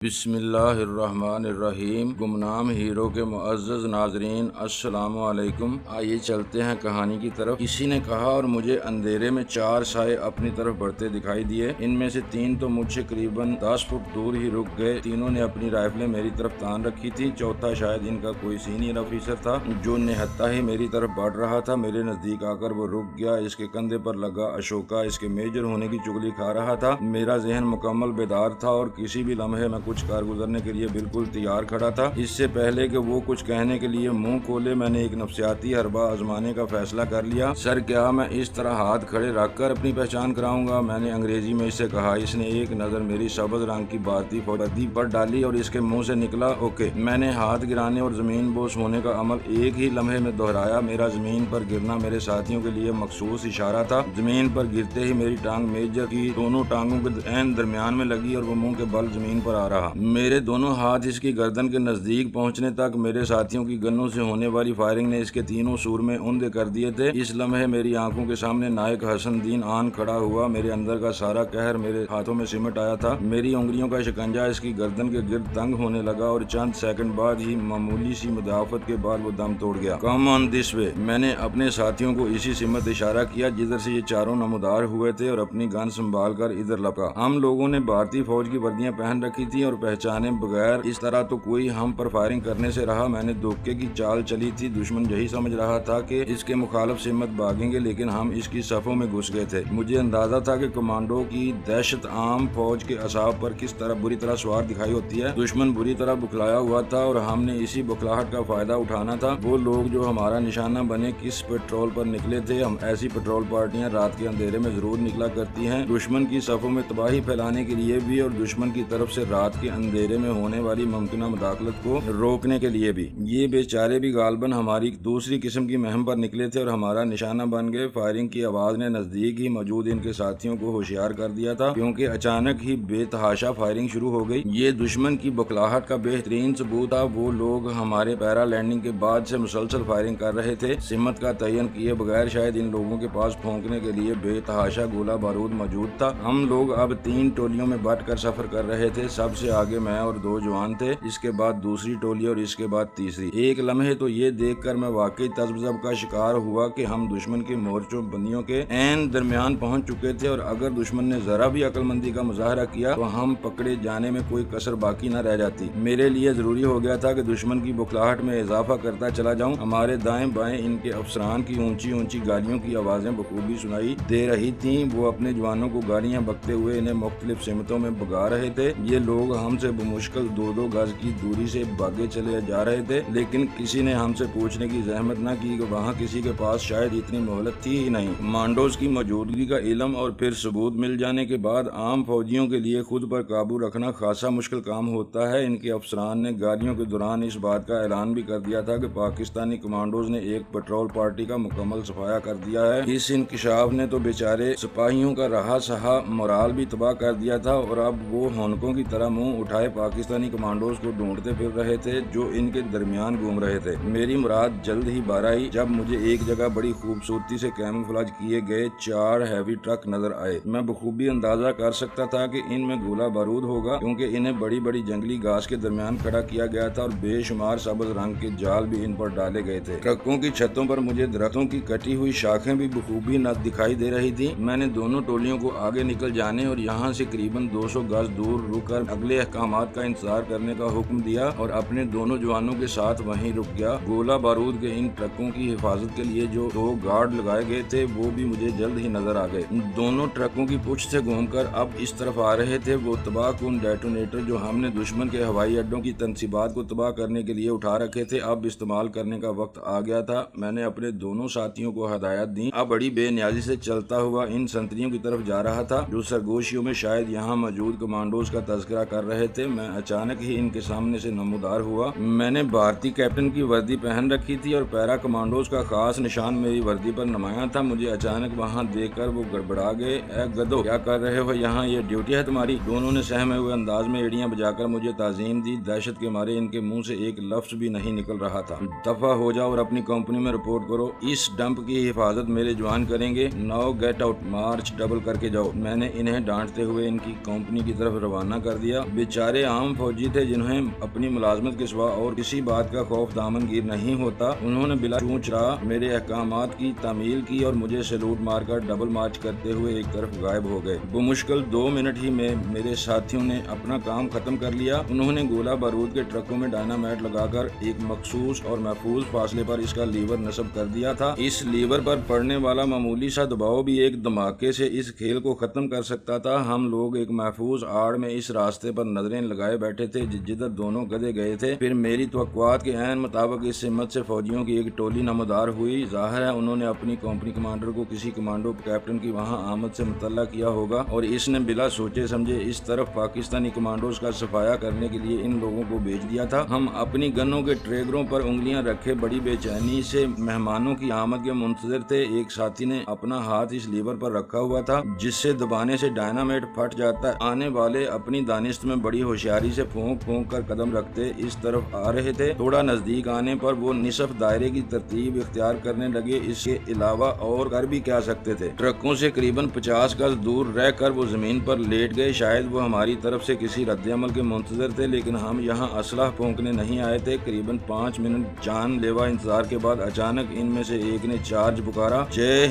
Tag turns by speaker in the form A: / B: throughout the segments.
A: بسم اللہ الرحمن الرحیم۔ گمنام ہیرو کے معزز ناظرین، السلام علیکم۔ آئیے چلتے ہیں کہانی کی طرف۔ کسی نے کہا اور مجھے اندھیرے میں 4 سائے اپنی طرف بڑھتے دکھائی دیے۔ ان میں سے 3 تو مجھ سے قریباً 10 فٹ دور ہی رک گئے۔ تینوں نے اپنی رائفلیں میری طرف تان رکھی تھی۔ چوتھا شاید ان کا کوئی سینئر آفیسر تھا جو نہتا ہی میری طرف بڑھ رہا تھا۔ میرے نزدیک آ کر وہ رک گیا۔ اس کے کندھے پر لگا اشوکا اس کے میجر ہونے کی چغلی کھا رہا تھا۔ میرا ذہن مکمل بیدار تھا اور کسی بھی لمحے میں کچھ کار گزرنے کے لیے بالکل تیار کھڑا تھا۔ اس سے پہلے کہ وہ کچھ کہنے کے لیے منہ کھولے، میں نے ایک نفسیاتی حربہ آزمانے کا فیصلہ کر لیا۔ سر، کیا میں اس طرح ہاتھ کھڑے رکھ کر اپنی پہچان کراؤں گا؟ میں نے انگریزی میں اس سے کہا۔ اس نے ایک نظر میری سبز رنگ کی بھارتی فوجی پر ڈالی اور اس کے منہ سے نکلا، اوکے۔ میں نے ہاتھ گرانے اور زمین بوس ہونے کا عمل ایک ہی لمحے میں دہرایا۔ میرا زمین پر گرنا میرے ساتھیوں کے لیے مخصوص اشارہ تھا۔ زمین پر گرتے ہی میری ٹانگ میجر کی دونوں ٹانگوں کے عین درمیان میں لگی اور وہ منہ کے بل زمین پر آ رہا۔ میرے دونوں ہاتھ اس کی گردن کے نزدیک پہنچنے تک میرے ساتھیوں کی گنوں سے ہونے والی فائرنگ نے اس کے تینوں سورمے اوندھے کر دیے تھے۔ اس لمحے میری آنکھوں کے سامنے نائک حسن دین آن کھڑا ہوا۔ میرے اندر کا سارا قہر میرے ہاتھوں میں سمٹ آیا تھا۔ میری انگلیوں کا شکنجہ اس کی گردن کے گرد تنگ ہونے لگا اور چند سیکنڈ بعد ہی معمولی سی مدافعت کے بعد وہ دم توڑ گیا۔ کم آن دس وے۔ میں نے اپنے ساتھیوں کو اسی سمت اشارہ کیا جدھر سے یہ چاروں نمودار ہوئے تھے اور اپنی گن سنبھال کر ادھر لپکا۔ ہم لوگوں نے بھارتی فوج کی وردیاں پہن رکھی تھی اور پہچانے بغیر اس طرح تو کوئی ہم پر فائرنگ کرنے سے رہا۔ میں نے دھوکے کی چال چلی تھی۔ دشمن یہی سمجھ رہا تھا کہ اس کے مخالف سمت بھاگیں گے، لیکن ہم اس کی صفوں میں گھس گئے تھے۔ مجھے اندازہ تھا کہ کمانڈو کی دہشت عام فوج کے اعصاب پر کس طرح بری طرح سوار دکھائی ہوتی ہے۔ دشمن بری طرح بکھلایا ہوا تھا اور ہم نے اسی بکھلاہٹ کا فائدہ اٹھانا تھا۔ وہ لوگ جو ہمارا نشانہ بنے کس پیٹرول پر نکلے تھے؟ ہم ایسی پیٹرول پارٹیاں رات کے اندھیرے میں ضرور نکلا کرتی ہیں، دشمن کی صفوں میں تباہی پھیلانے کے لیے بھی اور دشمن کی طرف سے رات کے اندھیرے میں ہونے والی ممکنہ مداخلت کو روکنے کے لیے بھی۔ یہ بیچارے بھی غالباً ہماری دوسری قسم کی مہم پر نکلے تھے اور ہمارا نشانہ بن گئے۔ فائرنگ کی آواز نے نزدیک ہی موجود ان کے ساتھیوں کو ہوشیار کر دیا تھا، کیونکہ اچانک ہی بے تحاشا فائرنگ شروع ہو گئی۔ یہ دشمن کی بکھلاہٹ کا بہترین ثبوت تھا۔ وہ لوگ ہمارے پیرا لینڈنگ کے بعد سے مسلسل فائرنگ کر رہے تھے۔ سمت کا تعین کیے بغیر شاید ان لوگوں کے پاس پھونکنے کے لیے بے تحاشا گولہ بارود موجود تھا۔ ہم لوگ اب 3 ٹولیوں میں بٹ کر سفر کر رہے تھے۔ سب سے آگے میں اور 2 جوان تھے، اس کے بعد دوسری ٹولی اور اس کے بعد تیسری۔ ایک لمحے تو یہ دیکھ کر میں واقعی تذبذب کا شکار ہوا کہ ہم دشمن کے مورچوں بندیوں کے عین درمیان پہنچ چکے تھے اور اگر دشمن نے ذرا بھی عقل مندی کا مظاہرہ کیا تو ہم پکڑے جانے میں کوئی کسر باقی نہ رہ جاتی۔ میرے لیے ضروری ہو گیا تھا کہ دشمن کی بکھلاہٹ میں اضافہ کرتا چلا جاؤں۔ ہمارے دائیں بائیں ان کے افسران کی اونچی اونچی گالیوں کی آوازیں بخوبی سنائی دے رہی تھیں۔ وہ اپنے جوانوں کو گالیاں بکتے ہوئے انہیں مختلف سمتوں میں بھگا رہے تھے۔ یہ لوگ ہم سے بمشکل 2-2 گز کی دوری سے بھاگے چلے جا رہے تھے، لیکن کسی نے ہم سے پوچھنے کی زحمت نہ کی کہ وہاں کسی کے پاس شاید اتنی مہلت تھی ہی نہیں۔ کمانڈوز کی موجودگی کا علم اور پھر ثبوت مل جانے کے بعد عام فوجیوں کے لیے خود پر قابو رکھنا خاصا مشکل کام ہوتا ہے۔ ان کے افسران نے گالیوں کے دوران اس بات کا اعلان بھی کر دیا تھا کہ پاکستانی کمانڈوز نے ایک پیٹرول پارٹی کا مکمل صفایا کر دیا ہے۔ اس انکشاف نے تو بیچارے سپاہیوں کا رہا سہا مورال بھی تباہ کر دیا تھا اور اب وہ ہونکوں کی طرح منہ اٹھائے پاکستانی کمانڈوز کو ڈھونڈتے پھر رہے تھے جو ان کے درمیان گھوم رہے تھے۔ میری مراد جلد ہی بار آئی جب مجھے ایک جگہ بڑی خوبصورتی سے کیموفلاج کیے گئے 4 ہیوی ٹرک نظر آئے۔ میں بخوبی اندازہ کر سکتا تھا کہ ان میں گولہ بارود ہوگا، کیونکہ انہیں بڑی بڑی جنگلی گھاس کے درمیان کھڑا کیا گیا تھا اور بے شمار سبز رنگ کے جال بھی ان پر ڈالے گئے تھے۔ ٹرکوں کی چھتوں پر مجھے درختوں کی کٹی ہوئی شاخیں بھی بخوبی نہ دکھائی دے رہی تھی۔ میں نے دونوں ٹولیوں کو آگے نکل جانے اور یہاں سے قریباً 200 گز دور رک کر اگلے احکامات کا انتظار کرنے کا حکم دیا اور اپنے دونوں جوانوں کے ساتھ وہیں رک گیا۔ گولہ بارود کے ان ٹرکوں کی حفاظت کے لیے جو 2 گارڈ لگائے گئے تھے وہ بھی مجھے جلد ہی نظر آ گئے۔ دونوں ٹرکوں کی پشت سے گھوم کر اب اس طرف آ رہے تھے وہ تباہ کن ڈیٹونیٹر جو ہم نے دشمن کے ہوائی اڈوں کی تنصیبات کو تباہ کرنے کے لیے اٹھا رکھے تھے۔ اب استعمال کرنے کا وقت آ گیا تھا۔ میں نے اپنے دونوں ساتھیوں کو ہدایت دی۔ اب بڑی بے نیازی سے چلتا ہوا ان سنتریوں کی طرف جا رہا تھا جو سرگوشیوں میں شاید یہاں موجود کمانڈوز کا تذکرہ کر رہے تھے۔ میں اچانک ہی ان کے سامنے سے نمودار ہوا۔ میں نے بھارتی کیپٹن کی وردی پہن رکھی تھی اور پیرا کمانڈوز کا خاص نشان میری وردی پر نمایاں تھا۔ مجھے اچانک وہاں دیکھ کر وہ گڑبڑا گئے۔ اے گدو، کیا کر رہے ہو یہاں؟ یہ ڈیوٹی ہے تمہاری؟ دونوں نے سہمے ہوئے انداز میں ایڑیاں بجا کر مجھے تعظیم دی۔ دہشت کے مارے ان کے منہ سے ایک لفظ بھی نہیں نکل رہا تھا۔ دفع ہو جاؤ اور اپنی کمپنی میں رپورٹ کرو۔ اس ڈمپ کی حفاظت میرے جوان کریں گے۔ Now get out, march double کر کے جاؤ۔ میں نے انہیں ڈانٹتے ہوئے ان کی کمپنی کی طرف روانہ کر دیا۔ बेचारे आम फौजी थे जिन्हें अपनी मुलाजमत के सिवा और किसी बात का खौफ दामनगीर नहीं होता। उन्होंने बिला चूंच रहा मेरे अहकामात की तामील की और मुझे सैल्यूट मारकर डबल मार्च करते हुए एक तरफ गायब हो गए। बमुश्किल 2 मिनट ही में मेरे साथियों ने अपना काम खत्म कर लिया। उन्होंने गोला बारूद के ट्रकों में डायनामाइट लगाकर एक मखसूस और महफूज फासले पर इसका लीवर नस्ब कर दिया था। इस लीवर पर पड़ने वाला मामूली सा दबाव भी एक धमाके से इस खेल को खत्म कर सकता था। हम लोग एक महफूज आड़ में इस रास्ते पर नजरें लगाए बैठे थे जिधर दोनों गधे गए थे। फिर मेरी तवक्कुआत के ऐन मुताबिक इस हिम्मत से फौजियों की एक टोली नमदार हुई। जाहिर है उन्होंने अपनी कंपनी कमांडर को किसी कमांडो कैप्टन की वहां आमद से मुतल्ला किया होगा और इसने बिला सोचे समझे इस तरफ पाकिस्तानी कमांडोज का सफाया करने के लिए इन लोगों को भेज दिया था। हम अपनी गनों के ट्रेगरों पर उंगलियां रखे बड़ी बेचैनी से मेहमानों की आमद के मुंतजर थे। एक साथी ने अपना हाथ इस लीवर पर रखा हुआ था जिससे दबाने से डायनामाइट फट जाता। आने वाले अपनी दानिश में बड़ी होशियारी से फूंक फूंक कर कदम रखते इस तरफ आ रहे थे। थोड़ा नजदीक आने पर वो निसफ दायरे की तरतीब इख्तियार करने लगे। इसके अलावा और कर भी क्या सकते थे। ट्रकों से करीबन 50 गज दूर रहकर वो जमीन पर लेट गए। शायद वो हमारी तरफ से किसी रद्द-ए-अमल के मुंतजर थे, लेकिन हम यहाँ असलाह फूंकने नहीं आए थे। करीबन 5 मिनट जानलेवा इंतजार के बाद अचानक इनमें से एक ने चार्ज पुकारा। जय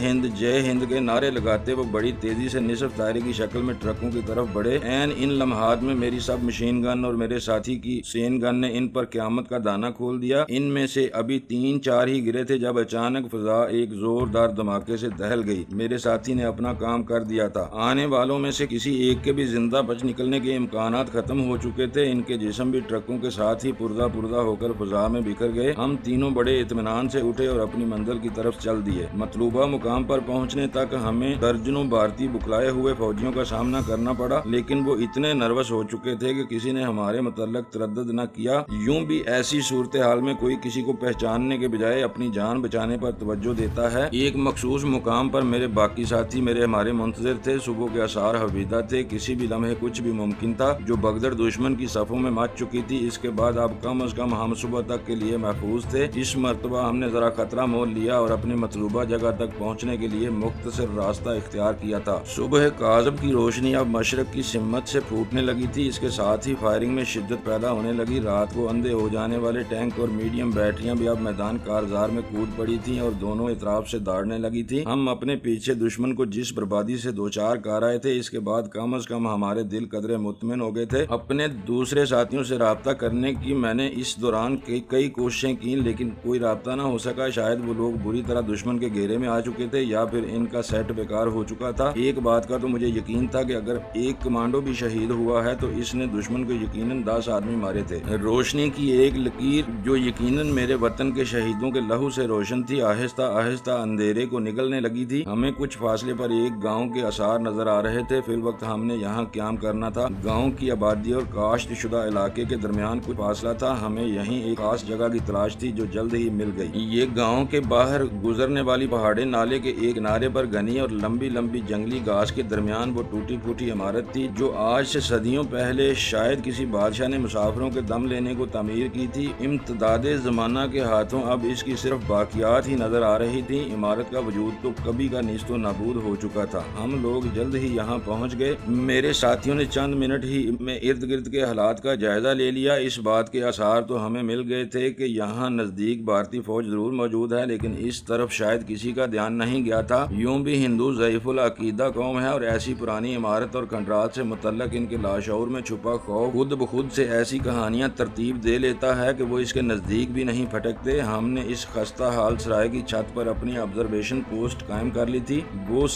A: हिंद के नारे लगाते वो बड़ी तेजी से निसफ दायरे की शक्ल में ट्रकों की तरफ बढ़े। एन इन लम्हात में मेरी सब मशीन गन और मेरे साथी की सेन गन ने इन पर क़यामत का दाना खोल दिया। इनमें से अभी 3-4 ही गिरे थे जब अचानक फिजा एक जोरदार धमाके से दहल गई। मेरे साथी ने अपना काम कर दिया था। आने वालों में से किसी एक के भी जिंदा बच निकलने के इम्कानात खत्म हो चुके थे। इनके जिस्म भी ट्रकों के साथ ही पुर्जा होकर फिजा में बिखर गए। हम तीनों बड़े इत्मीनान से उठे और अपनी मंजिल की तरफ चल दिए। मतलूबा मुकाम पर पहुंचने तक हमें दर्जनों भारतीय बुखलाए हुए फौजियों का सामना करना पड़ा, लेकिन वो इतने नर्वस हो चुके थे कि किसी ने हमारे मुतल्लक तरद्दुद न किया। यूं भी ऐसी सूरत हाल में कोई किसी को पहचानने के बजाय अपनी जान बचाने पर तवज्जो देता है। एक मखसूस मुकाम पर मेरे बाकी साथी हमारे मुंतजर थे। सुबह के आसार हवीदा थे। किसी भी लम्हे कुछ भी मुमकिन था। जो बगदड़ दुश्मन की सफों में मच चुकी थी, इसके बाद अब कम अज कम हम सुबह तक के लिए महफूज थे। इस मरतबा हमने जरा खतरा मोल लिया और अपनी मतलूबा जगह तक पहुँचने के लिए मुख्तसर रास्ता इख्तियार किया था। सुबह काज़ब की रोशनी अब मशरक की सिमत से फूटने लगी थी। इसके साथ ही फायरिंग में शिद्दत पैदा होने लगी। रात को अंधे हो जाने वाले टैंक और मीडियम बैटरियां भी अब मैदान कारजार में कूद पड़ी थी और दोनों इतराफ से दौड़ने लगी थी। हम अपने पीछे दुश्मन को जिस बर्बादी से 2-4 कर आए थे, इसके बाद कम अज कम हमारे दिल कदरे मुतमिन हो गए थे। अपने दूसरे साथियों से राब्ता करने की मैंने इस दौरान कई कोशिशें की, लेकिन कोई राब्ता न हो सका। शायद वो लोग बुरी तरह दुश्मन के घेरे में आ चुके थे या फिर इनका सेट बेकार हो चुका था। एक बात का तो मुझे यकीन था कि अगर एक कमांडो भी शहीद हुआ है तो इसने दुश्मन को यकीनन 10 आदमी मारे थे। रोशनी की एक लकीर जो यकीनन मेरे वतन के शहीदों के लहू से रोशन थी, आहिस्ता आहिस्ता अंधेरे को निकलने लगी थी। हमें कुछ फासले पर एक गांव के आसार नजर आ रहे थे। फिर वक्त हमने यहाँ क्याम करना था। गांव की आबादी और काश्त शुदा इलाके के दरमियान कुछ फासला था। हमें यहीं एक खास जगह की तलाश थी जो जल्द ही मिल गई। ये गाँव के बाहर गुजरने वाली पहाड़ी नाले के एक किनारे पर घनी और लंबी लंबी जंगली घास के दरमियान वो टूटी फूटी इमारत थी जो आज से सदियों पहले शायद किसी बादशाह ने मुसाफिरों के दम लेने को तामीर की थी। इम्तदादे जमाना के हाथों अब इसकी सिर्फ बाकियात ही नजर आ रही थी। इमारत का वजूद तो कभी का निस्तो नाबूद हो चुका था। हम लोग जल्द ही यहाँ पहुँच गए। मेरे साथियों ने चंद मिनट ही में इर्द गिर्द के हालात का जायजा ले लिया। इस बात के आसार तो हमें मिल गए थे कि यहाँ नजदीक भारतीय फौज जरूर मौजूद है, लेकिन इस तरफ शायद किसी का ध्यान नहीं गया था। यूं भी हिंदू ज़ईफुल अकीदा कौम है और ऐसी पुरानी इमारत और खंडरात से मुतल्लक इनके लाशऊर में छुपा खौफ खुद ब खुद से ऐसी कहानियां तरतीब दे लेता है कि वो इसके नजदीक भी नहीं फटकते। हमने इस खस्ता हाल सराय की छत पर अपनी ऑब्जर्वेशन पोस्ट कायम कर ली थी। दो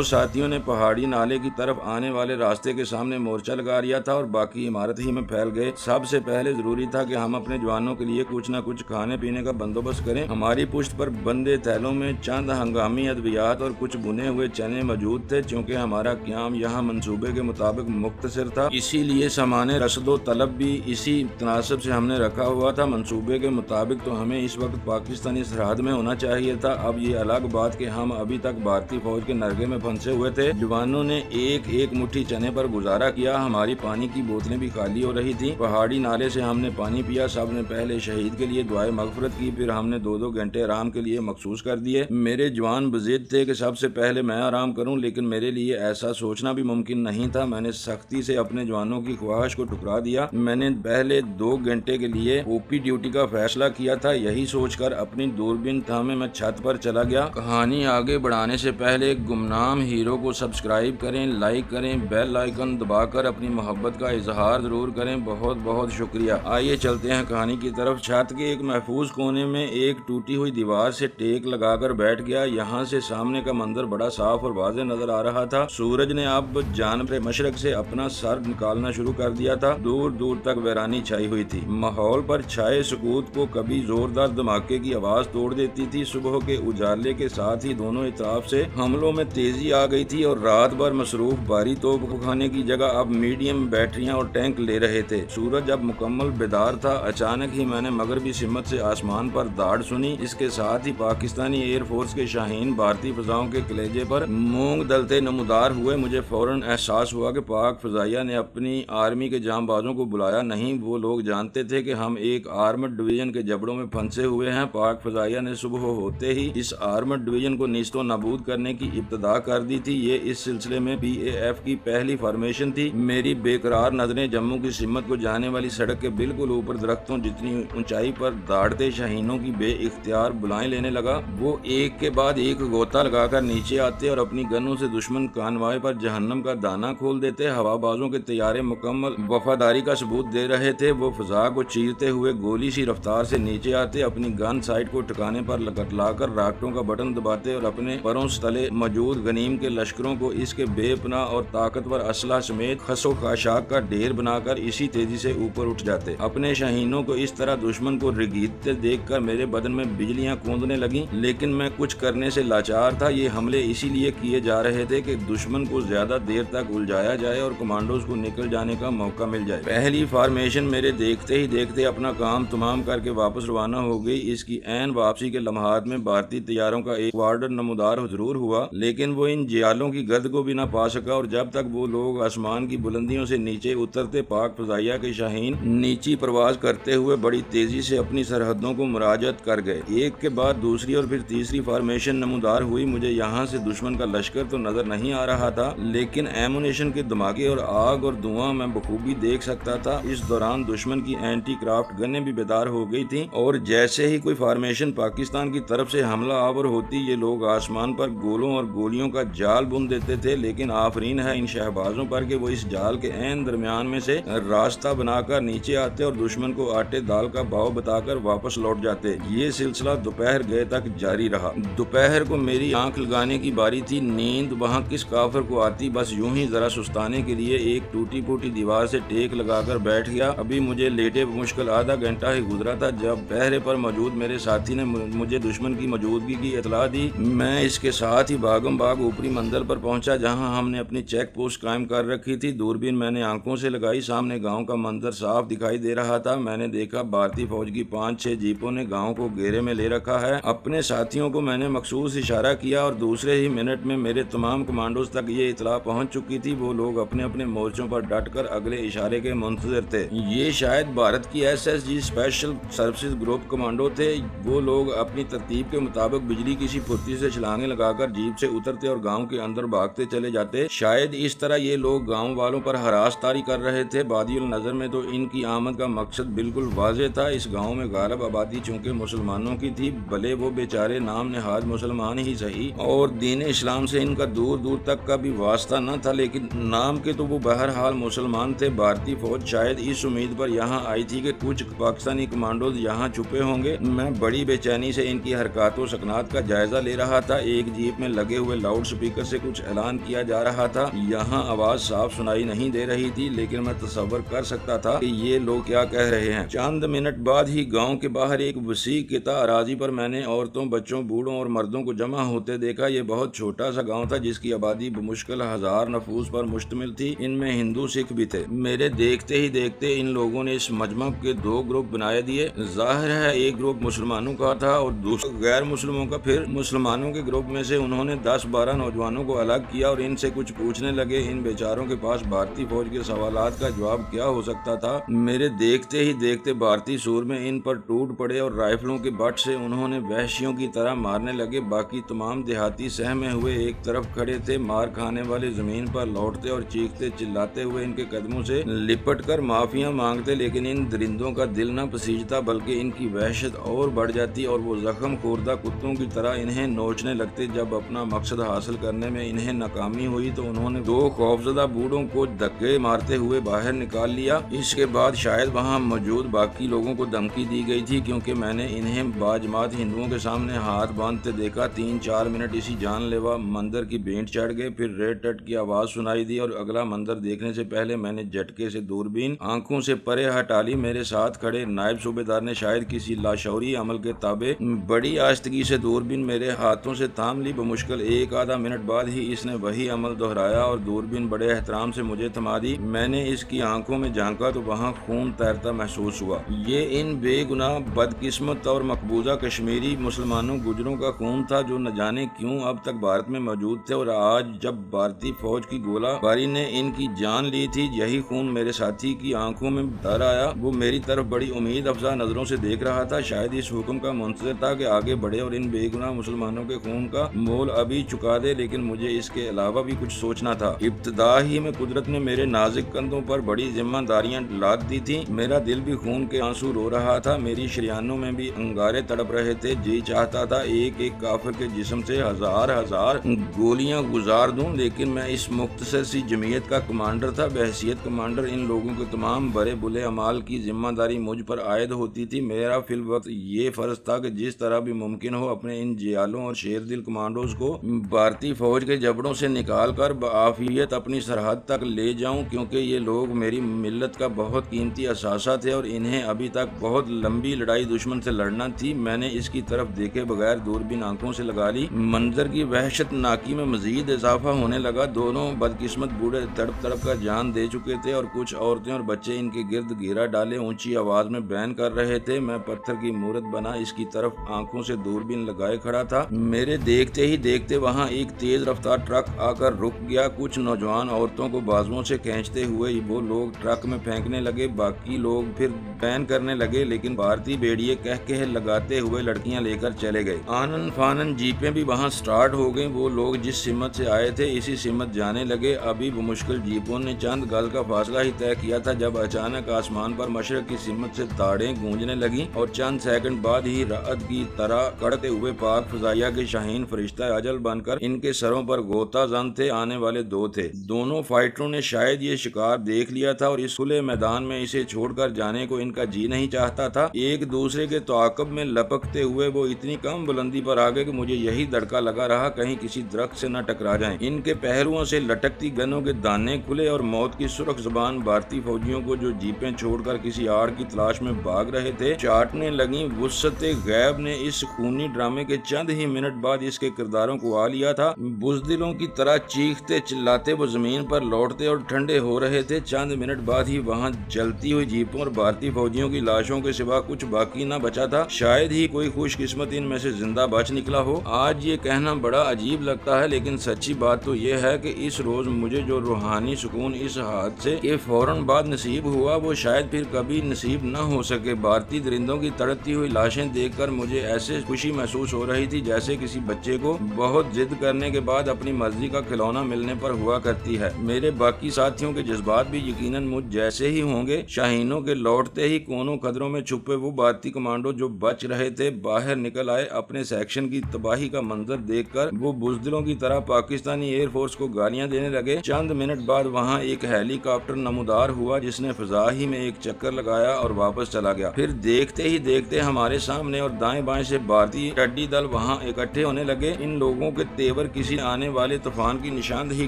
A: साथियों ने पहाड़ी नाले की तरफ आने वाले रास्ते के सामने मोर्चा लगा लिया था और बाकी इमारत ही में फैल गए। सबसे पहले जरूरी था कि हम अपने जवानों के लिए कुछ न कुछ खाने पीने का बंदोबस्त करें। हमारी पुष्ट पर बंदे थैलों में चंद हंगामी अद्वियात और कुछ बुने हुए चने मौजूद थे। चूँकि हमारा क्याम यहाँ मंसूबे के मुताबिक मुख्तसर था, इसीलिए सामाने रसदो तलब भी इसी तनासब से हमने रखा हुआ था। मंसूबे के मुताबिक तो हमें इस वक्त पाकिस्तानी सरहद में होना चाहिए था। अब ये अलग बात कि हम अभी तक भारतीय फौज के नरगे में फंसे हुए थे। जवानों ने एक एक मुट्ठी चने पर गुजारा किया। हमारी पानी की बोतलें भी खाली हो रही थी। पहाड़ी नाले से हमने पानी पिया। सब ने पहले शहीद के लिए दुआए मगफरत की, फिर हमने 2-2 घंटे आराम के लिए मखसूस कर दिए। मेरे जवान बज़िद थे कि सबसे पहले मैं आराम करूं, लेकिन मेरे लिए ऐसा सोचना भी मुमकिन नहीं था। मैंने सख्ती सख्ती से अपने जवानों की ख्वाहिश को ठुकरा दिया। मैंने पहले 2 घंटे के लिए ओपी ड्यूटी का फैसला किया था। यही सोचकर अपनी दूरबीन थामे मैं छत पर चला गया। कहानी आगे बढ़ाने से पहले गुमनाम हीरो को सब्सक्राइब करें, लाइक करें, बेल आइकन दबाकर अपनी मोहब्बत का इजहार जरूर करें। बहुत बहुत शुक्रिया। आइए चलते हैं कहानी की तरफ। छत के एक महफूज कोने में एक टूटी हुई दीवार से टेक लगाकर बैठ गया। यहाँ से सामने का मंजर बड़ा साफ और वाज़ेह नजर आ रहा था। सूरज ने अब जानब मशरक से अपना सर निकालना शुरू कर दिया था। दूर दूर तक वीरानी छाई हुई थी। माहौल पर छाए सुकूत को कभी जोरदार धमाके की आवाज तोड़ देती थी। सुबह के उजाले के साथ ही दोनों तरफ से हमलों में तेजी आ गई थी और रात भर मसरूफ भारी तोप खाने की जगह अब मीडियम बैटरियां और टैंक ले रहे थे। सूरज अब मुकम्मल बेदार था। अचानक ही मैंने मगरबी सिमत से आसमान पर दाड़ सुनी। इसके साथ ही पाकिस्तानी एयरफोर्स के शाहीन भारतीय फजाओं के कलेजे पर मूंग दलते नमूदार हुए। मुझे फौरन एहसास हुआ कि पाक फजाइया ने अपनी आर्मी के जांबाजों को बुलाया नहीं। वो लोग जानते थे कि हम एक आर्मड डिवीजन के जबड़ों में फंसे हुए हैं। पाक फजाइया ने सुबह होते ही इस आर्मड डिवीजन को नीस्तो नाबूद करने की इब्तदा कर दी थी। ये इस सिलसिले में BAF की पहली फॉर्मेशन थी। मेरी बेकरार नजरें जम्मू की सिमत को जाने वाली सड़क के बिल्कुल ऊपर दरख्तों जितनी ऊंचाई पर दाढ़ते शाहीनों की बेइख्तियार बुलाएं लेने लगा। वो एक के बाद एक गोता लगाकर नीचे आते और अपनी गनों से दुश्मन कानवाए पर जहन्नम का दाना खोल देते। हवाबाजों के तैयारे मुकम्मल वफादारी का सबूत दे रहे थे। वो फजा को चीरते हुए गोली सी रफ्तार से नीचे आते, अपनी गन साइड को ठिकाने पर लाकर राकेटों का बटन दबाते और अपने परों तले मौजूद गनीम के लश्करों को इसके बेपनाह और ताकतवर असला समेत खसो खाशाक का ढेर बनाकर इसी तेजी से ऊपर उठ जाते। अपने शाहीनों को इस तरह दुश्मन को रिगीदते देखकर मेरे बदन में बिजलियां कूदने लगी, लेकिन मैं कुछ करने से लाचार था। ये हमले इसीलिए किए जा रहे थे कि दुश्मन को ज्यादा देर तक उलझाया जाए और कमांडोज को निकल जाने का मौका मिल जाए। पहली फॉर्मेशन मेरे देखते ही देखते अपना काम तमाम करके वापस रवाना हो गई। इसकी ऐन वापसी के लम्हात में भारतीय तैयारों का एक वार्डर नमूदार जरूर हुआ, लेकिन वो इन जियालों की गर्द को भी ना पा सका। और जब तक वो लोग आसमान की बुलंदियों से नीचे उतरते, पाक फजाइया के शाहीन नीची प्रवास करते हुए बड़ी तेजी से अपनी सरहदों को मुराजत कर गए। एक के बाद दूसरी और फिर तीसरी फॉर्मेशन नमूदार हुई। मुझे यहाँ से दुश्मन का लश्कर तो नजर नहीं आ रहा था, लेकिन एमुनेशन के धमाके और आग और धुआं मैं बखूबी देख सकता था। इस दौरान दुश्मन की एंटी क्राफ्ट गनें भी बेदार हो गई थी और जैसे ही कोई फॉर्मेशन पाकिस्तान की तरफ से हमला आवर होती, ये लोग आसमान पर गोलों और गोलियों का जाल बुन देते थे। लेकिन आफरीन है इन शहबाजों पर कि वो इस जाल के ऐन दरमियान में से रास्ता बनाकर नीचे आते और दुश्मन को आटे दाल का भाव बताकर वापस लौट जाते। ये सिलसिला दोपहर गए तक जारी रहा। दोपहर को मेरी आंख लगाने की बारी थी। नींद वहाँ किस काफिर को आती, बस यूं ही जरा सुस्ताने के लिए एक टूटी फूटी दीवार से टेक लगाकर बैठ गया। अभी मुझे लेटे मुश्किल आधा घंटा ही गुजरा था जब पहरे पर मौजूद मेरे साथी ने मुझे दुश्मन की मौजूदगी की इतला दी। मैं इसके साथ ही भागम भाग ऊपरी मंजिल पर पहुंचा जहां हमने अपनी चेक पोस्ट कायम कर रखी थी। दूरबीन मैंने आंखों से लगाई। सामने गांव का मंजर साफ दिखाई दे रहा था। मैंने देखा भारतीय फौज की 5-6 जीपों ने गांव को घेरे में ले रखा है। अपने साथियों को मैंने मखसूस इशारा किया और दूसरे ही मिनट में मेरे तमाम कमांडोज तक ये इतला पहुंच चुकी थी। वो लोग अपने अपने मोर्चों पर डटकर अगले इशारे के मुंतजर थे। ये शायद भारत की SSG special services group commando थे। वो लोग अपनी तरतीब के मुताबिक बिजली की सी फुर्ती से छलांगे लगाकर जीप से उतरते और गांव के अंदर भागते चले जाते। शायद इस तरह ये लोग गांव वालों पर हरास तारी कर रहे थे। बादियुल नजर में तो इनकी आमद का मकसद बिल्कुल वाज़ेह था। इस गांव में गालिब आबादी चूंकि मुसलमानों की थी, भले वो बेचारे नाम नेहाज मुसलमान ही सही और दीन इस्लाम से इनका दूर दूर तक का भी वास्ता न था, लेकिन नाम के तो वो बहरहाल मुसलमान थे। भारतीय फौज शायद इस उम्मीद पर यहाँ आई थी कि कुछ पाकिस्तानी कमांडोज यहाँ छुपे होंगे। मैं बड़ी बेचैनी से इनकी हरकतों सकनात का जायजा ले रहा था। एक जीप में लगे हुए लाउड स्पीकर से कुछ ऐलान किया जा रहा था। यहाँ आवाज साफ सुनाई नहीं दे रही थी, लेकिन मैं तसव्वुर कर सकता था कि ये लोग क्या कह रहे हैं। चंद मिनट बाद ही गांव के बाहर एक वसी किता अराजी पर मैंने औरतों, बच्चों, बूढ़ों और मर्दों को जमा होते देखा। ये बहुत छोटा सा गांव था जिसकी आबादी बमुश्किल 1000 नफूस पर मुश्तमिल थी। इनमें हिंदू सिख भी थे। मेरे देखते ही देखते इन लोगों ने इस मजमा के 2 ग्रुप बनाए दिए। जाहिर है एक ग्रुप मुसलमानों का था और दूसरा गैर मुस्लिमों का। फिर मुसलमानों के ग्रुप में से उन्होंने 10-12 नौजवानों को अलग किया और इनसे कुछ पूछने लगे। इन बेचारों के पास भारतीय फौज के सवालात का जवाब क्या हो सकता था। मेरे देखते ही देखते भारतीय सूर में इन पर टूट पड़े और राइफलों के बट से उन्होंने वहशियों की तरह मारने लगे। बाकी तमाम देहाती सहमे हुए एक तरफ खड़े थे। मार खाने वाले जमीन पर लौटते और चीखते चिल्लाते हुए इनके कदमों से लिपट कर माफियां मांगते, लेकिन इन दरिंदों का दिल न पसीजता बल्कि इनकी वहशत और बढ़ जाती और वो जख्म खोरदा कुत्तों की तरह इन्हें नोचने लगते। जब अपना मकसद हासिल करने में इन्हें नाकामी हुई तो उन्होंने 2 खौफजदा बूढ़ों को धक्के मारते हुए बाहर निकाल लिया। इसके बाद शायद वहां मौजूद बाकी लोगों को धमकी दी गई थी, क्योंकि मैंने इन्हें बाजमात हिंदुओं के सामने हाथ बांधते देखा। 3-4 मिनट इसी जानलेवा मंदिर की भेंट चढ़ गए। फिर रेट टट की आवाज सुनाई दी और अगला मंदिर देखने से पहले मैंने झटके से दूरबीन आंखों से परे हटा ली। मेरे साथ खड़े नायब सूबेदार ने शायद किसी लाशौरी अमल के ताबे बड़ी आस्तगी से दूरबीन मेरे हाथों से थाम ली। बमुश्किल 1-आधा मिनट बाद ही इसने वही अमल दोहराया और दूरबीन बड़े एहतराम से मुझे थमा दी। मैंने इसकी आंखों में झांका तो वहाँ खून तैरता महसूस हुआ। ये इन बेगुनाह बदकिस्मत और मकबूजा कश्मीरी मुसलमानों गुजरों का खून था जो न जाने क्यों अब तक भारत में मौजूद थे, और आज जब भारतीय फौज की गोलाबारी ने इनकी जान ली थी, यही खून मेरे साथी की आंखों में डर आया। वो मेरी तरफ बड़ी उम्मीद अफजा नजरों से देख रहा था, शायद इस हुक्म का मुंतज़िर था कि आगे बढ़े और इन बेगुनाह मुसलमानों के खून का मोल अभी चुका दे। लेकिन मुझे इसके अलावा भी कुछ सोचना था। इब्तिदा ही में कुदरत ने मेरे नाजुक कंधों पर बड़ी जिम्मेदारियां लाद दी थी। मेरा दिल भी खून के आंसू रो रहा था, मेरी शरियानों में भी अंगारे तड़प रहे थे। जी चाहता था एक एक काफिर के जिस्म से हजार गोलियां गुजार दूं, लेकिन मैं इस मुख्तसर सी जमीयत का कमांडर था। बहैसियत कमांडर इन लोगों के तमाम बड़े बुले अमाल की जिम्मेदारी मुझ पर आयद होती थी। मेरा फिल वक्त ये फर्ज था कि जिस तरह भी मुमकिन हो अपने इन जियालों और शेर दिल कमांडोज को भारतीय फौज के जबड़ों से निकाल कर बाफियत अपनी सरहद तक ले जाऊं, क्योंकि ये लोग मेरी मिल्लत का बहुत कीमती असासा थे और इन्हें अभी तक बहुत लंबी लड़ाई दुश्मन से लड़ना थी। मैंने इसकी तरफ देखे बगैर दूरबीन आंखों से लगा ली। मंजर की वहशत नाकी में मजीद इजाफा होने लगा। दोनों बदकिस्मत बूढ़े तड़प तड़प कर जान दे चुके थे और कुछ औरतें और बच्चे इनके गिर्द घेरा डाले ऊंची आवाज में बयान कर रहे थे। मैं पत्थर की मूरत बना इसकी तरफ आंखों से दूरबीन लगाए खड़ा था। मेरे देखते ही देखते वहां एक तेज रफ्तार ट्रक आकर रुक गया। कुछ नौजवान औरतों को बाजुओं से खींचते हुए वो लोग ट्रक में फेंकने लगे। बाकी लोग फिर बैन करने लगे, लेकिन भारतीय बेड़िए कह लगाते हुए लड़कियां लेकर चले गए। आनन फानन जीपें भी वहां स्टार्ट हो गई। वो लोग जिस सिमत से आए थे इसी सिमत जाने लगे। अभी मुश्किल जीपों ने चंद गज का फासला ही तय किया था जब अचानक आसमान पर मशरक की सिमत से ताड़ें गूंजने लगी और चंद सेकंड बाद ही रात की तरह कड़ते हुए पाक फजाइया के शाहीन फरिश्ता अजल बनकर इनके सरों पर गोता जन थे। आने वाले 2 थे। दोनों फाइटरों ने शायद ये शिकार देख लिया था और इस खुले मैदान में इसे छोड़कर जाने को इनका जी नहीं चाहता था। एक दूसरे के ताक़ुब में लपकते हुए वो इतनी कम बुलंदी पर आ गए कि मुझे यही दड़का लगा रहा कहीं किसी दरख्त से न टकरा जाएं। इनके पहलुओं से लटकती गनों के दाने खुले और मौत की सुर्ख जुबान भारतीय फौजियों को जो जीपें छोड़कर किसी आड़ की तलाश में भाग रहे थे चाटने लगी। वुस्सते गैब ने इस खूनी ड्रामे के चंद ही मिनट बाद इसके किरदारों को आ लिया था। बुज़दिलों की तरह चीखते चिल्लाते वो जमीन पर लौटते और ठंडे हो रहे थे। चंद मिनट बाद ही वहां जलती हुई जीपों और भारतीय फौजियों की लाशों के सिवा कुछ बाकी न बचा था। शायद ही कोई खुशकिस्मत इनमें से जिंदा बच निकला हो। आज ये कहना बड़ा अजीब लगता है, लेकिन सच्ची बात तो ये है कि इस रोज मुझे जो रूहानी सुकून इस हादसे के फौरन बाद नसीब हुआ वो शायद फिर कभी नसीब न हो सके। भारतीय दरिंदों की तड़पती हुई लाशें देखकर मुझे ऐसे खुशी महसूस हो रही थी जैसे किसी बच्चे को बहुत जिद करने के बाद अपनी मर्जी का खिलौना मिलने पर हुआ करती है। मेरे बाकी साथियों के जज्बात भी यकीनन मुझ जैसे ही होंगे। शाहीनों के लौटते ही कोनों खदरों में छुपे वो भारतीय कमांडो जो बच रहे थे बाहर निकल आए। अपने सेक्शन की तबाही का मंजर देखकर वो बुज़दिलों की तरह पाकिस्तानी एयरफोर्स को गालियां देने लगे। चंद मिनट बाद वहां एक हेलीकॉप्टर नमूदार हुआ जिसने फिजा ही में एक चक्कर लगाया और वापस चला गया। फिर देखते ही देखते हमारे सामने और दाएं बाएं से भारतीय टड्डी दल वहां इकट्ठे होने लगे। इन लोगों के तेवर किसी आने वाले तूफान की निशानदेही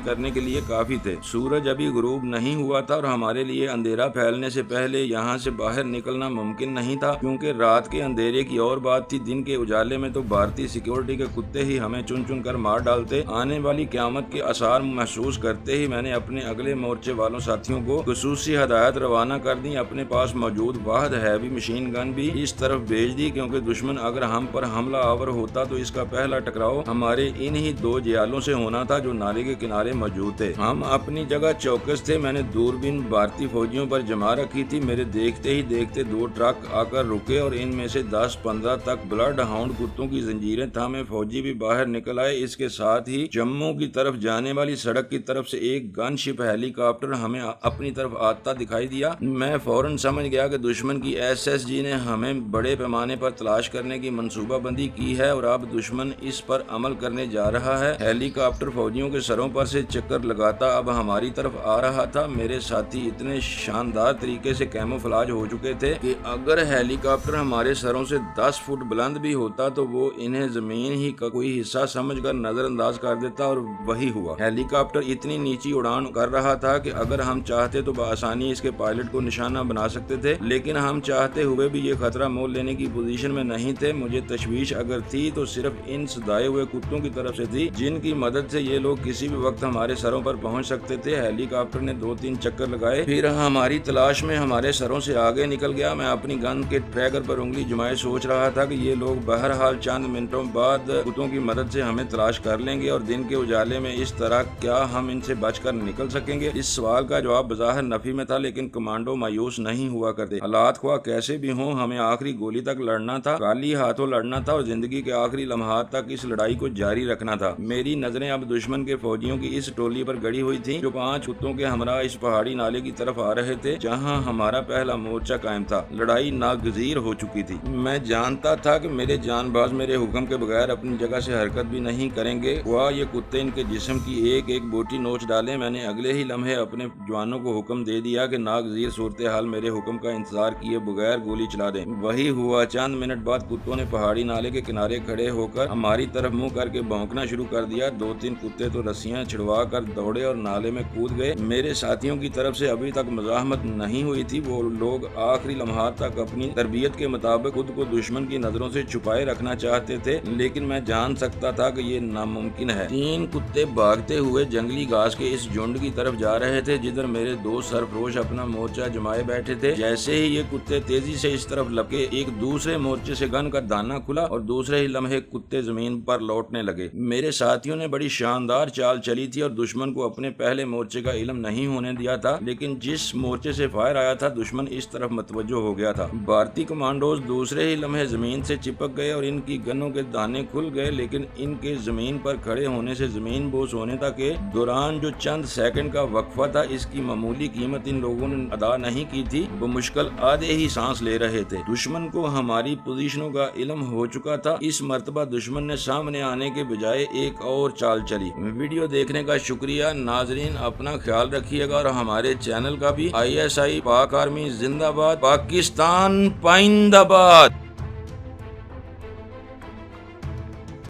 A: करने के लिए काफी थे। सूरज अभी गुरूब नहीं हुआ था और हमारे लिए अंधेरा फैलने से पहले यहाँ से बाहर निकलना मुमकिन नहीं था, क्योंकि रात के अंधेरे की और बात थी। दिन के उजाले में तो भारतीय सिक्योरिटी के कुत्ते ही हमें चुन चुन कर मार डालते। आने वाली क़यामत के आसार महसूस करते ही मैंने अपने अगले मोर्चे वालों साथियों को खुसूसी हदायत रवाना कर दी। अपने पास मौजूद वाहद हैवी मशीन गन भी इस तरफ भेज दी, क्योंकि दुश्मन अगर हम पर हमला आवर होता तो इसका पहला टकराव हमारे इन ही 2 जियालों से होना था जो नाले के किनारे मौजूद थे। हम अपनी जगह चौकस थे। मैंने दूरबीन भारतीय फौजियों पर जमा रखी थी। मेरे देखते ही देखते 2 ट्रक आकर रुके और इनमें से 10-15 तक ब्लड हाउंड कुत्तों की जंजीरें थामे फौजी भी बाहर निकल आए। इसके साथ ही जम्मू की तरफ जाने वाली सड़क की तरफ से एक गन शिप हेलीकॉप्टर हमें अपनी तरफ आता दिखाई दिया। मैं फौरन समझ गया कि दुश्मन की SSG ने हमें बड़े पैमाने पर तलाश करने की मंसूबाबंदी की है और अब दुश्मन इस पर अमल करने जा रहा है। हेलीकॉप्टर फौजियों के सरों पर से चक्कर लगाता अब हमारी तरफ आ रहा था। मेरे साथी इतने शानदार तरीके से कैमोफ्लेज हो चुके थे कि अगर हेलीकॉप्टर हमारे सरों से 10 फुट बुलंद भी होता तो वो इन्हें जमीन ही का कोई हिस्सा समझकर नजरअंदाज कर देता, और वही हुआ। हेलीकॉप्टर इतनी नीची उड़ान कर रहा था कि अगर हम चाहते तो बआसानी इसके पायलट को निशाना बना सकते थे, लेकिन हम चाहते हुए भी ये खतरा मोल लेने की पोजीशन में नहीं थे। मुझे तशवीश अगर थी तो सिर्फ इन सदाए हुए कुत्तों की तरफ से थी, जिनकी मदद से ये लोग किसी भी वक्त हमारे सरों पर पहुंच सकते थे। हेलीकॉप्टर ने 2-3 चक्कर लगाए, फिर हमारी तलाश में हमारे सरों से आगे निकल गया। मैं अपनी गन के ट्रैगर पर उंगली जुमाए सोच रहा था कि ये लोग बहरहाल चंद मिनटों बाद कुत्तों की मदद से हमें तलाश कर लेंगे और दिन के उजाले में इस तरह क्या हम इनसे बचकर निकल सकेंगे। इस सवाल का जवाब बज़ाहिर नफी में था, लेकिन कमांडो मायूस नहीं हुआ करते। हालात ख्वाह कैसे भी हों, हमें आखिरी गोली तक लड़ना था, खाली हाथों लड़ना था और जिंदगी के आखिरी लम्हात तक इस लड़ाई को जारी रखना था। मेरी नजरें अब दुश्मन के फौजियों की इस टोली पर गड़ी हुई थी जो 5 कुत्तों के हमरा इस पहाड़ी नाले की तरफ आ रहे थे जहां हमारा पहला मोर्चा कायम था। लड़ाई नागजीर हो चुकी थी। मैं जानता था कि मेरे जानबाज मेरे हुक्म के बगैर अपनी जगह से हरकत भी नहीं करेंगे। वह ये कुत्ते इनके जिस्म की एक एक बोटी नोच डाले। मैंने अगले ही लम्हे अपने जवानों को हुक्म दे दिया कि नागजीर सूरत हाल मेरे हुक्म का इंतजार किए बगैर गोली चला दें। वही हुआ। चंद मिनट बाद कुत्तों ने पहाड़ी नाले के किनारे खड़े होकर हमारी तरफ मुंह करके भौंकना शुरू कर दिया। 2-3 कुत्ते तो रस्सियां छिड़वा कर दौड़े और नाले में कूद गए। मेरे साथियों की तरफ से अभी तक मज़ाहमत नहीं हुई थी। वो लोग आखिरी लम्हात तक अपनी तरबियत के मुताबिक खुद को दुश्मन की नजरों से छुपाए रखना चाहते थे, लेकिन मैं जान सकता था कि ये नामुमकिन है। 3 कुत्ते भागते हुए जंगली घास के इस झुंड की तरफ जा रहे थे जिधर मेरे 2 सरफरोश अपना मोर्चा जमाए बैठे थे। जैसे ही ये कुत्ते तेजी से इस तरफ लपके, एक दूसरे मोर्चे से गन का दाना खुला और दूसरे ही लम्हे कुत्ते जमीन पर लौटने लगे। मेरे साथियों ने बड़ी शानदार चाल चली थी और दुश्मन को अपने पहले मोर्चे का इल्म नहीं होने दिया था, लेकिन जिस मोर्चे से फायर आया था दुश्मन इस तरफ मतवज्जो हो गया था। भारतीय कमांडोज दूसरे ही लम्हे जमीन से चिपक गए और इनकी गनों के दाने खुल गए, लेकिन इनके जमीन पर खड़े होने से जमीन बोस होने तक के दौरान जो चंद सेकंड का वक्फा था, इसकी मामूली कीमत इन लोगों ने अदा नहीं की थी। वो मुश्किल आधे ही सांस ले रहे थे। दुश्मन को हमारी पोजीशनों का इल्म हो चुका था। इस मर्तबा दुश्मन ने सामने आने के बजाय एक और चाल चली। वीडियो देखने का शुक्रिया। नाजरीन, अपना ख्याल रखिएगा और हमारे चैनल का भी। ISI पाक आर्मी जिंदाबाद, पाकिस्तान पाइंदाबाद।